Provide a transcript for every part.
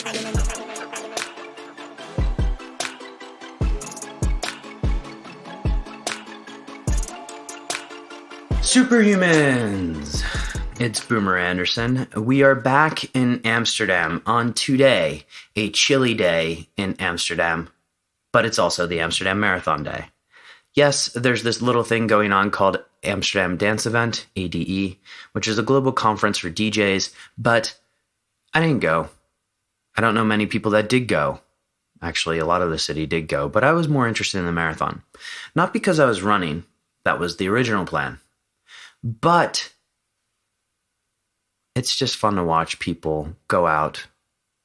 Superhumans! It's Boomer Anderson. We are back in Amsterdam on today, a chilly day in Amsterdam, but it's also the Amsterdam Marathon Day. Yes, there's this little thing going on called Amsterdam Dance Event, ADE, which is a global conference for DJs, but I didn't go. I don't know many people that did go. Actually, a lot of the city did go, but I was more interested in the marathon. Not because I was running, that was the original plan, but it's just fun to watch people go out,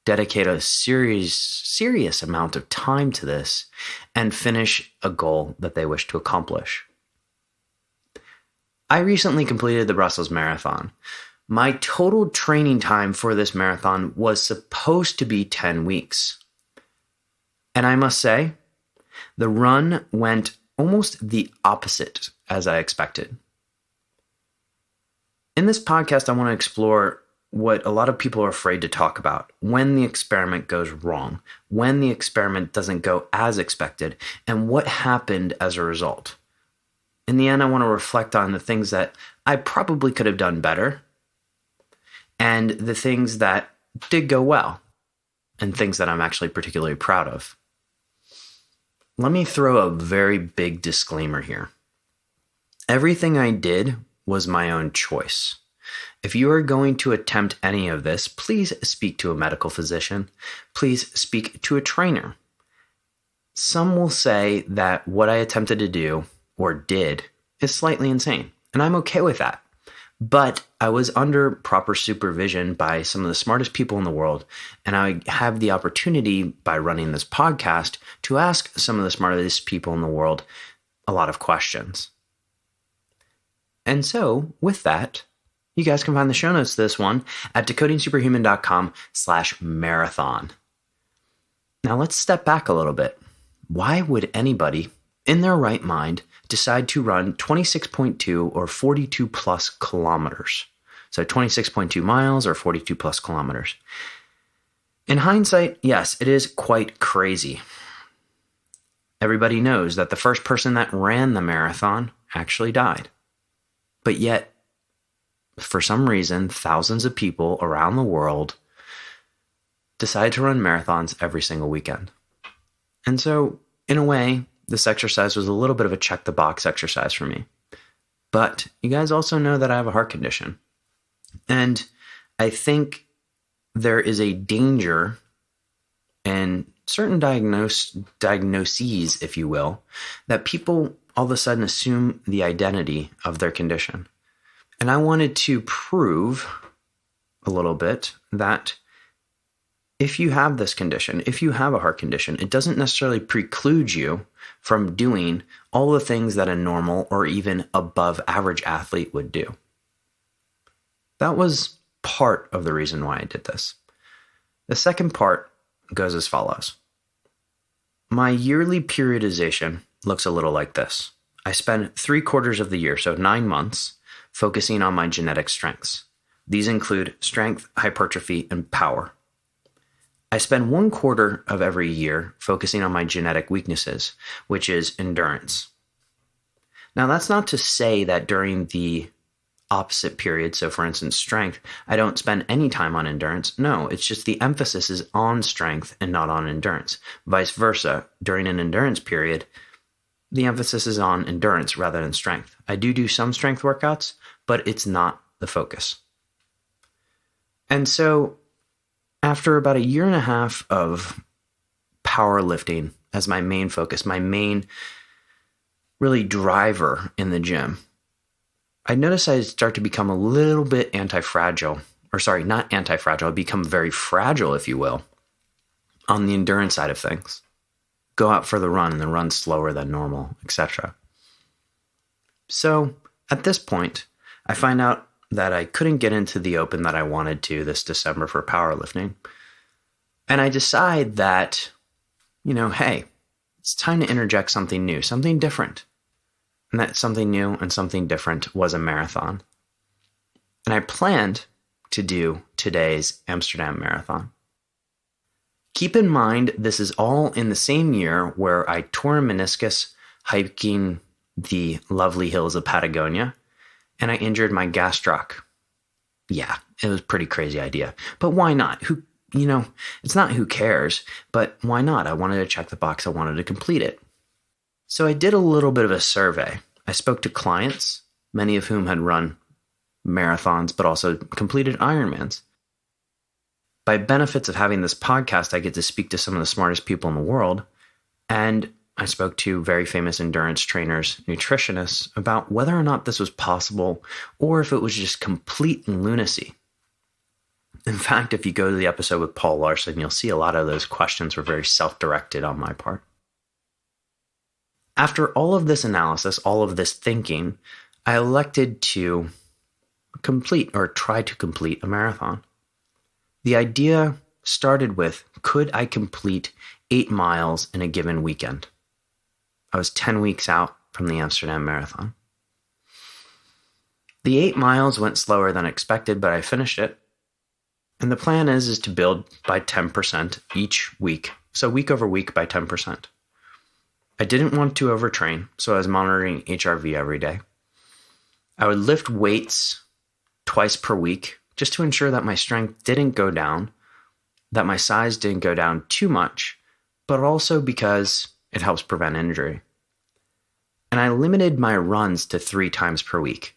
dedicate a serious amount of time to this, and finish a goal that they wish to accomplish. I recently completed the Brussels Marathon. My total training time for this marathon was supposed to be 10 weeks. And I must say, the run went almost the opposite as I expected. In this podcast, I want to explore what a lot of people are afraid to talk about: when the experiment goes wrong, when the experiment doesn't go as expected, and what happened as a result. In the end, I want to reflect on the things that I probably could have done better, and the things that did go well, and things that I'm actually particularly proud of. Let me throw a very big disclaimer here. Everything I did was my own choice. If you are going to attempt any of this, please speak to a medical physician. Please speak to a trainer. Some will say that what I attempted to do, or did, is slightly insane, and I'm okay with that. But I was under proper supervision by some of the smartest people in the world, and I have the opportunity, by running this podcast, to ask some of the smartest people in the world a lot of questions. And so, with that, you guys can find the show notes to this one at decodingsuperhuman.com/marathon. Now let's step back a little bit. Why would anybody in their right mind decide to run 26.2 or 42 plus kilometers? So 26.2 miles or 42 plus kilometers. In hindsight, yes, it is quite crazy. Everybody knows that the first person that ran the marathon actually died. But yet, for some reason, thousands of people around the world decide to run marathons every single weekend. And so, in a way, this exercise was a little bit of a check-the-box exercise for me. But you guys also know that I have a heart condition. And I think there is a danger in certain diagnoses, if you will, that people all of a sudden assume the identity of their condition. And I wanted to prove a little bit that if you have this condition, if you have a heart condition, it doesn't necessarily preclude you from doing all the things that a normal or even above average athlete would do. That was part of the reason why I did this. The second part goes as follows. My yearly periodization looks a little like this. I spend 3/4 of the year, so 9 months, focusing on my genetic strengths. These include strength, hypertrophy, and power. I spend 1/4 of every year focusing on my genetic weaknesses, which is endurance. Now, that's not to say that during the opposite period, so for instance, strength, I don't spend any time on endurance. No, it's just the emphasis is on strength and not on endurance. Vice versa, during an endurance period, the emphasis is on endurance rather than strength. I do some strength workouts, but it's not the focus. And so after about 1.5 years of powerlifting as my main focus, my main really driver in the gym, I noticed I'd start to become a little bit anti-fragile. Or sorry, not anti-fragile. I'd become very fragile, if you will, on the endurance side of things. Go out for the run and then run slower than normal, etc. So at this point, I find out that I couldn't get into the open that I wanted to this December for powerlifting. And I decide that, hey, it's time to interject something new, something different. And that something new and something different was a marathon. And I planned to do today's Amsterdam Marathon. Keep in mind, this is all in the same year where I tore a meniscus hiking the lovely hills of Patagonia, and I injured my gastroc. Yeah, it was a pretty crazy idea, but why not? It's not who cares, but why not? I wanted to check the box. I wanted to complete it. So I did a little bit of a survey. I spoke to clients, many of whom had run marathons, but also completed Ironmans. By benefits of having this podcast, I get to speak to some of the smartest people in the world. And I spoke to very famous endurance trainers, nutritionists, about whether or not this was possible or if it was just complete lunacy. In fact, if you go to the episode with Paul Larson, you'll see a lot of those questions were very self-directed on my part. After all of this analysis, all of this thinking, I elected to complete or try to complete a marathon. The idea started with, could I complete 8 miles in a given weekend? I was 10 weeks out from the Amsterdam Marathon. The 8 miles went slower than expected, but I finished it. And the plan is to build by 10% each week. So week over week by 10%. I didn't want to overtrain, so I was monitoring HRV every day. I would lift weights twice per week just to ensure that my strength didn't go down, that my size didn't go down too much, but also because it helps prevent injury. And I limited my runs to 3 times per week.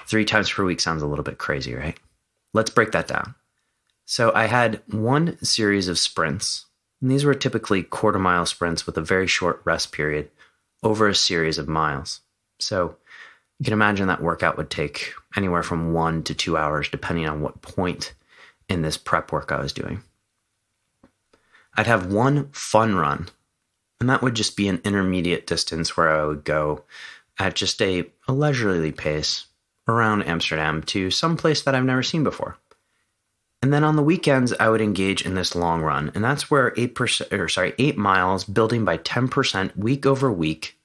3 times per week sounds a little bit crazy, right? Let's break that down. So I had one series of sprints, and these were typically quarter-mile sprints with a very short rest period over a series of miles. So you can imagine that workout would take anywhere from 1 to 2 hours, depending on what point in this prep work I was doing. I'd have one fun run, and that would just be an intermediate distance where I would go at just a leisurely pace around Amsterdam to some place that I've never seen before. And then on the weekends, I would engage in this long run, and that's where 8 miles building by 10% week over week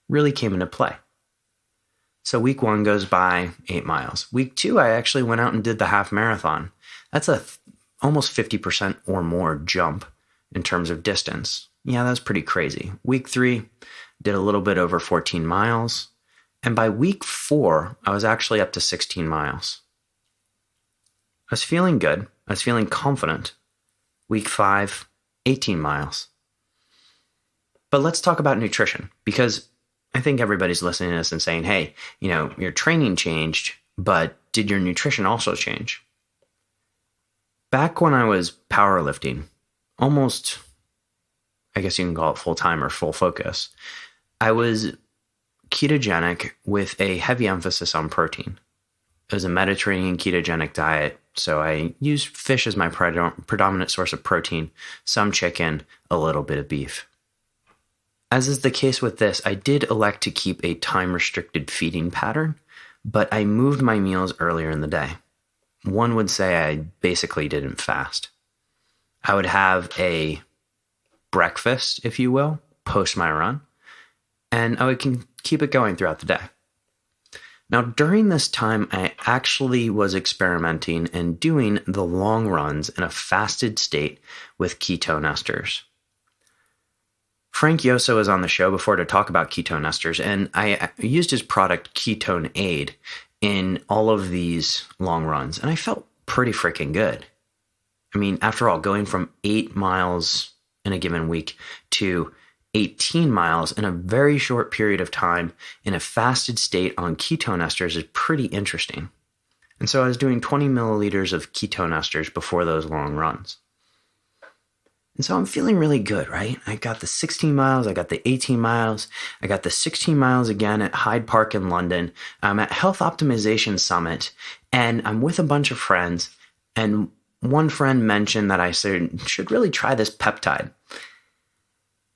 really came into play. So week 1 goes by 8 miles. Week 2, I actually went out and did the half marathon. That's a almost 50% or more jump in terms of distance. Yeah, that's pretty crazy. Week 3, did a little bit over 14 miles. And by week 4, I was actually up to 16 miles. I was feeling good. I was feeling confident. Week 5, 18 miles. But let's talk about nutrition, because I think everybody's listening to this and saying, hey, your training changed, but did your nutrition also change? Back when I was powerlifting, almost, I guess you can call it full-time or full focus, I was ketogenic with a heavy emphasis on protein. It was a Mediterranean ketogenic diet, so I used fish as my predominant source of protein, some chicken, a little bit of beef. As is the case with this, I did elect to keep a time-restricted feeding pattern, but I moved my meals earlier in the day. One would say I basically didn't fast. I would have a breakfast, if you will, post my run, and I would keep it going throughout the day. Now, during this time, I actually was experimenting and doing the long runs in a fasted state with ketone esters. Frank Yoso was on the show before to talk about ketone esters, and I used his product Ketone Aid in all of these long runs, and I felt pretty freaking good. I mean, after all, going from 8 miles in a given week to 18 miles in a very short period of time in a fasted state on ketone esters is pretty interesting. And so I was doing 20 milliliters of ketone esters before those long runs. And so I'm feeling really good, right? I got the 16 miles, I got the 18 miles, I got the 16 miles again at Hyde Park in London. I'm at Health Optimization Summit, and I'm with a bunch of friends, and one friend mentioned that I should really try this peptide.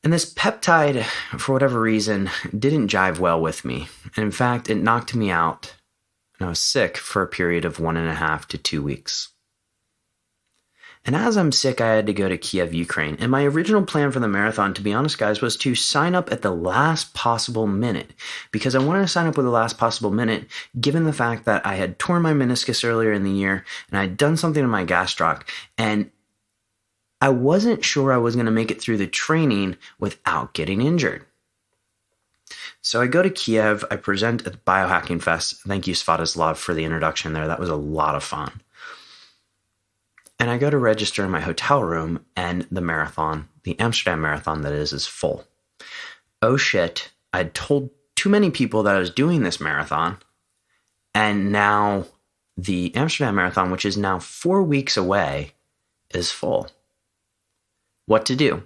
And this peptide, for whatever reason, didn't jive well with me. And in fact, it knocked me out, and I was sick for a period of 1.5 to 2 weeks. And as I'm sick, I had to go to Kyiv, Ukraine. And my original plan for the marathon, to be honest, guys, was to sign up at the last possible minute, because I wanted to sign up with the last possible minute, given the fact that I had torn my meniscus earlier in the year and I had done something to my gastroc. And I wasn't sure I was going to make it through the training without getting injured. So I go to Kiev, I present at the Biohacking Fest. Thank you, Svatoslav, for the introduction there. That was a lot of fun. And I go to register in my hotel room, and the marathon, the Amsterdam Marathon that is full. Oh shit, I'd told too many people that I was doing this marathon, and now the Amsterdam Marathon, which is now 4 weeks away, is full. What to do?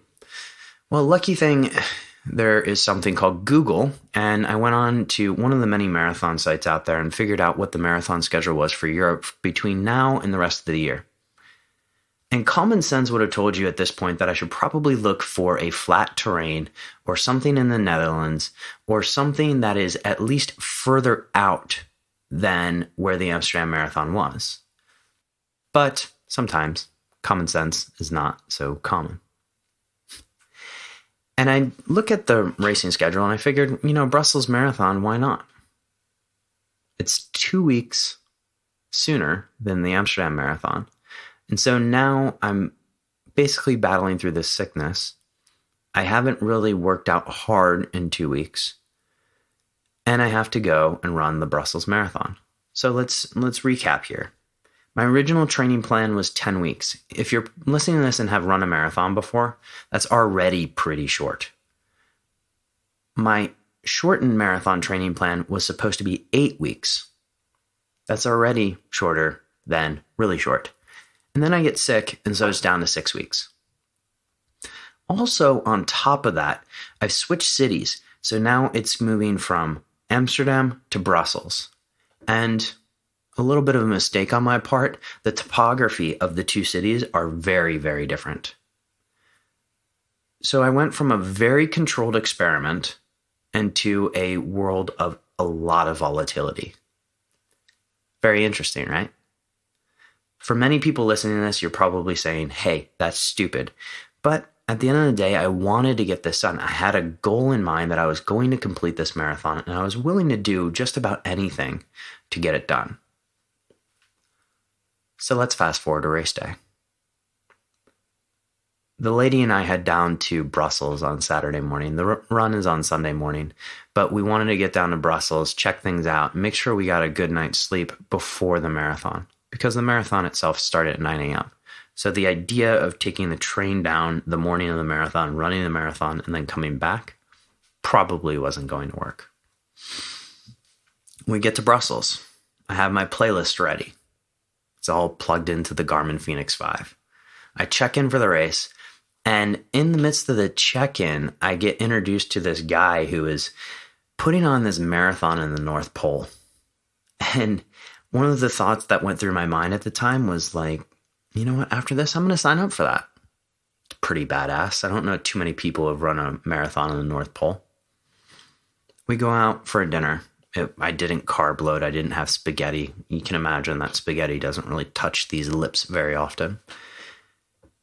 Well, lucky thing, there is something called Google, and I went on to one of the many marathon sites out there and figured out what the marathon schedule was for Europe between now and the rest of the year. And common sense would have told you at this point that I should probably look for a flat terrain or something in the Netherlands or something that is at least further out than where the Amsterdam Marathon was. But sometimes common sense is not so common. And I look at the racing schedule and I figured, Brussels Marathon, why not? It's 2 weeks sooner than the Amsterdam Marathon. And so now I'm basically battling through this sickness. I haven't really worked out hard in 2 weeks. And I have to go and run the Brussels Marathon. So let's recap here. My original training plan was 10 weeks. If you're listening to this and have run a marathon before, that's already pretty short. My shortened marathon training plan was supposed to be 8 weeks. That's already shorter than really short. And then I get sick, and so it's down to 6 weeks. Also, on top of that, I've switched cities. So now it's moving from Amsterdam to Brussels. And a little bit of a mistake on my part, the topography of the two cities are very, very different. So I went from a very controlled experiment into a world of a lot of volatility. Very interesting, right? For many people listening to this, you're probably saying, hey, that's stupid. But at the end of the day, I wanted to get this done. I had a goal in mind that I was going to complete this marathon, and I was willing to do just about anything to get it done. So let's fast forward to race day. The lady and I head down to Brussels on Saturday morning. The run is on Sunday morning, but we wanted to get down to Brussels, check things out, make sure we got a good night's sleep before the marathon, because the marathon itself started at 9 a.m. So the idea of taking the train down the morning of the marathon, running the marathon, and then coming back probably wasn't going to work. We get to Brussels. I have my playlist ready. It's all plugged into the Garmin Fenix 5. I check in for the race, and in the midst of the check-in, I get introduced to this guy who is putting on this marathon in the North Pole. And one of the thoughts that went through my mind at the time was like, you know what, after this, I'm going to sign up for that. It's pretty badass. I don't know too many people who have run a marathon in the North Pole. We go out for a dinner. I didn't carb load. I didn't have spaghetti. You can imagine that spaghetti doesn't really touch these lips very often.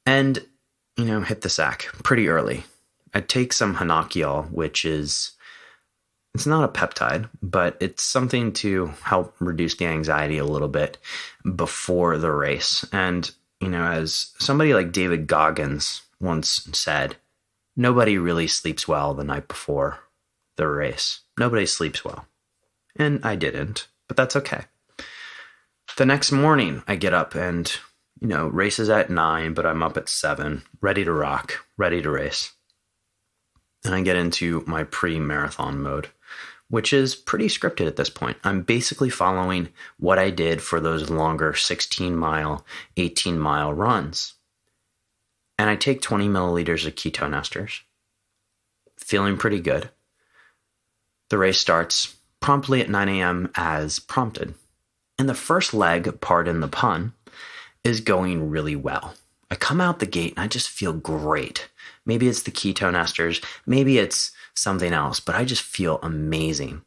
And, hit the sack pretty early. I take some Hanakiol, which is, it's not a peptide, but it's something to help reduce the anxiety a little bit before the race. And, as somebody like David Goggins once said, nobody really sleeps well the night before the race. Nobody sleeps well. And I didn't, but that's okay. The next morning I get up and, race is at 9, but I'm up at 7, ready to rock, ready to race. And I get into my pre-marathon mode, which is pretty scripted at this point. I'm basically following what I did for those longer 16-mile, 18-mile runs. And I take 20 milliliters of ketone esters, feeling pretty good. The race starts promptly at 9 a.m. as prompted. And the first leg, pardon the pun, is going really well. I come out the gate and I just feel great. Maybe it's the ketone esters, maybe it's something else, but I just feel amazing.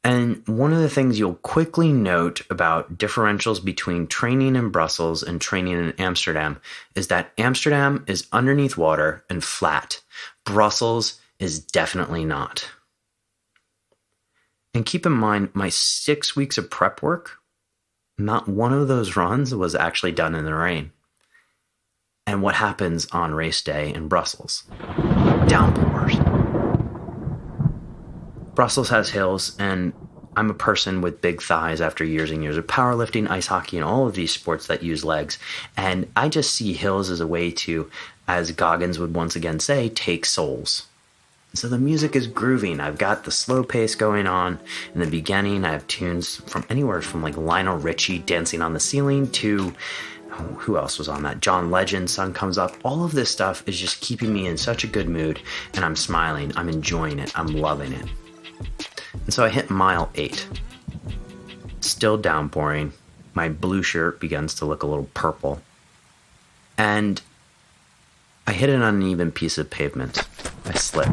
And one of the things you'll quickly note about differentials between training in Brussels and training in Amsterdam is that Amsterdam is underneath water and flat. Brussels is definitely not. And keep in mind, my 6 weeks of prep work, not one of those runs was actually done in the rain. And what happens on race day in Brussels? Downpours. Brussels has hills, and I'm a person with big thighs after years and years of powerlifting, ice hockey, and all of these sports that use legs. And I just see hills as a way to, as Goggins would once again say, take souls. So the music is grooving. I've got the slow pace going on. In the beginning, I have tunes from anywhere from like Lionel Richie dancing on the ceiling to, who else was on that? John Legend, Sun Comes Up. All of this stuff is just keeping me in such a good mood, and I'm smiling. I'm enjoying it. I'm loving it. And so I hit mile 8. Still downpouring. My blue shirt begins to look a little purple. And I hit an uneven piece of pavement. I slip.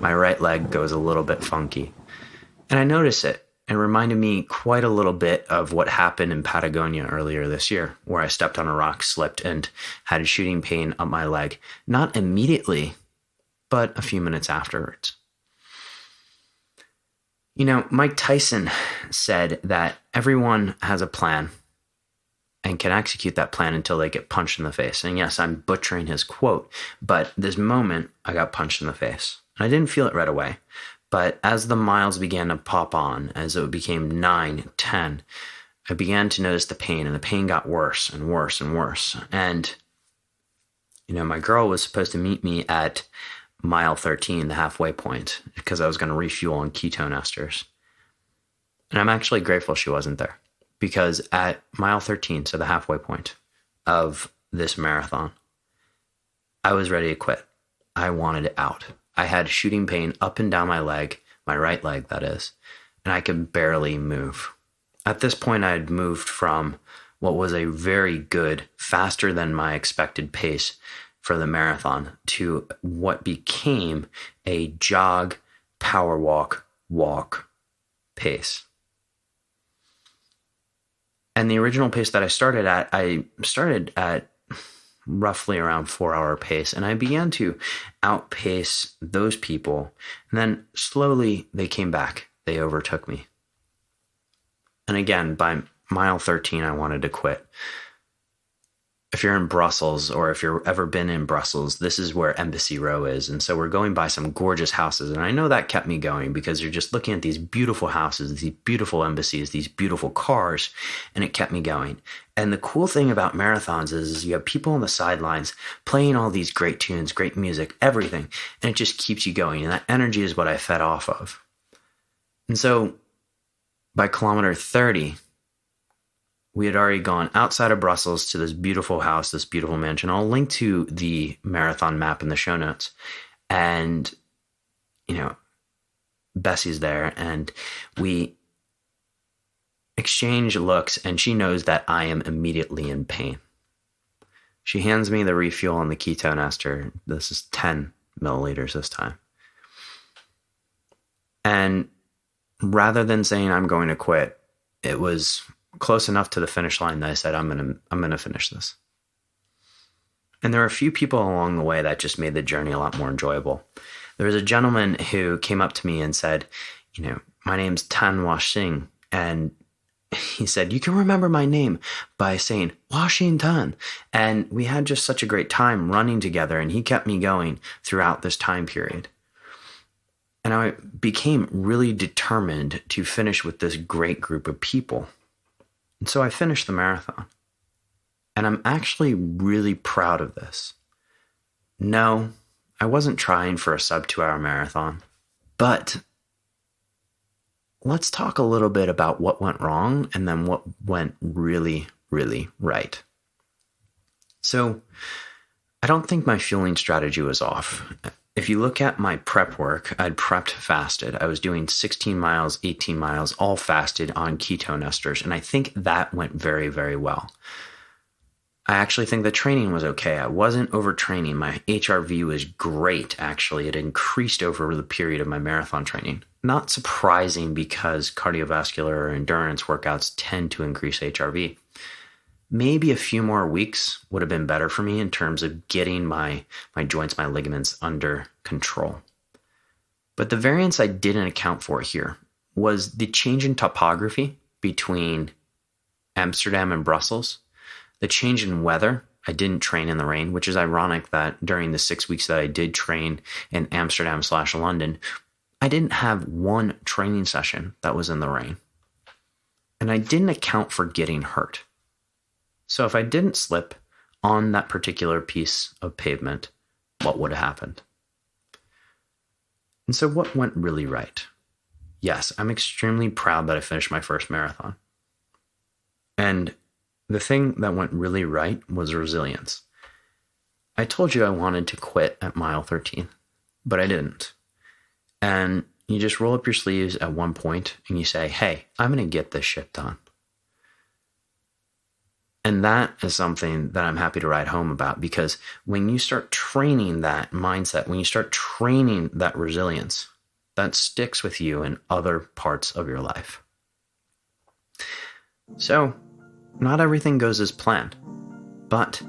My right leg goes a little bit funky. And I notice it. It reminded me quite a little bit of what happened in Patagonia earlier this year, where I stepped on a rock, slipped, and had a shooting pain up my leg. Not immediately, but a few minutes afterwards. You know, Mike Tyson said that everyone has a plan and can execute that plan until they get punched in the face. And yes, I'm butchering his quote, but this moment I got punched in the face. I didn't feel it right away, but as the miles began to pop on, as it became 9, 10, I began to notice the pain, and the pain got worse and worse and worse. And, you know, my girl was supposed to meet me at mile 13, the halfway point, because I was going to refuel on ketone esters. And I'm actually grateful she wasn't there, because at mile 13, so the halfway point of this marathon, I was ready to quit. I wanted it out. I had shooting pain up and down my leg, my right leg, that is, and I could barely move. At this point, I had moved from what was a very good, faster than my expected pace for the marathon to what became a jog, power walk, walk pace. And the original pace that I started at roughly around 4-hour pace, and I began to outpace those people. And then slowly they came back. They overtook me. And again, by mile 13, I wanted to quit. If you're in Brussels, or if you've ever been in Brussels, this is where Embassy Row is. And so we're going by some gorgeous houses. And I know that kept me going, because you're just looking at these beautiful houses, these beautiful embassies, these beautiful cars, and it kept me going. And the cool thing about marathons is you have people on the sidelines playing all these great tunes, great music, everything. And it just keeps you going. And that energy is what I fed off of. And so by kilometer 30, we had already gone outside of Brussels to this beautiful house, this beautiful mansion. I'll link to the marathon map in the show notes. And, you know, Bessie's there, and we exchange looks, and she knows that I am immediately in pain. She hands me the refuel on the ketone ester. This is 10 milliliters this time. And rather than saying I'm going to quit, it was close enough to the finish line that I said, I'm going to finish this. And there were a few people along the way that just made the journey a lot more enjoyable. There was a gentleman who came up to me and said, you know, my name's Tanwa Singh. And he said, you can remember my name by saying Washington. And we had just such a great time running together, and he kept me going throughout this time period. And I became really determined to finish with this great group of people. And so I finished the marathon. And I'm actually really proud of this. No, I wasn't trying for a sub 2-hour marathon. But let's talk a little bit about what went wrong and then what went really, really right. So I don't think my fueling strategy was off. If you look at my prep work, I'd prepped fasted. I was doing 16 miles, 18 miles, all fasted on ketone esters. And I think that went very, very well. I actually think the training was okay. I wasn't overtraining. My HRV was great, actually. It increased over the period of my marathon training. Not surprising, because cardiovascular or endurance workouts tend to increase HRV. Maybe a few more weeks would have been better for me in terms of getting my joints, my ligaments under control. But the variance I didn't account for here was the change in topography between Amsterdam and Brussels, the change in weather I didn't train in the rain, which is ironic that during the 6 weeks that I did train in Amsterdam/London, I didn't have one training session that was in the rain. And I didn't account for getting hurt. So if I didn't slip on that particular piece of pavement, what would have happened? And so what went really right? Yes, I'm extremely proud that I finished my first marathon. And the thing that went really right was resilience. I told you I wanted to quit at mile 13, but I didn't. And you just roll up your sleeves at one point and you say, hey, I'm going to get this shit done. And that is something that I'm happy to write home about, because when you start training that mindset, when you start training that resilience, that sticks with you in other parts of your life. So, not everything goes as planned, but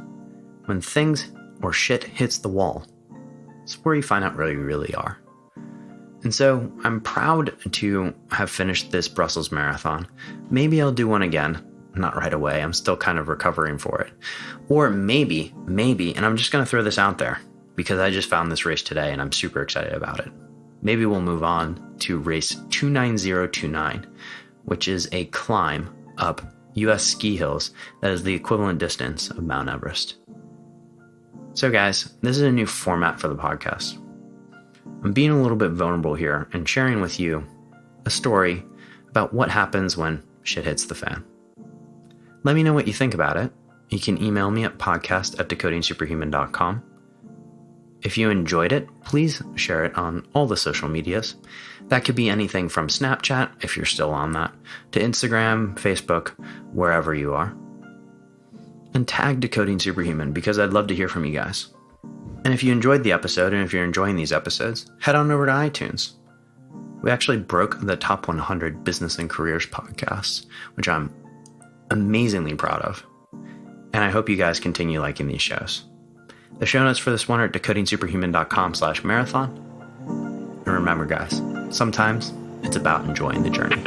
when things or shit hits the wall, it's where you find out where you really are. And so I'm proud to have finished this Brussels Marathon. Maybe I'll do one again. Not right away. I'm still kind of recovering for it. Or maybe, and I'm just going to throw this out there because I just found this race today and I'm super excited about it. Maybe we'll move on to race 29029, which is a climb up US ski hills that is the equivalent distance of Mount Everest. So guys, this is a new format for the podcast. I'm being a little bit vulnerable here and sharing with you a story about what happens when shit hits the fan. Let me know what you think about it. You can email me at podcast@decodingsuperhuman.com. If you enjoyed it, please share it on all the social medias. That could be anything from Snapchat, if you're still on that, to Instagram, Facebook, wherever you are. And tag Decoding Superhuman, because I'd love to hear from you guys. And if you enjoyed the episode, and if you're enjoying these episodes, head on over to iTunes. We actually broke the top 100 business and careers podcasts, which I'm amazingly proud of. And I hope you guys continue liking these shows. The show notes for this one are at decodingsuperhuman.com/marathon. And remember, guys, sometimes it's about enjoying the journey.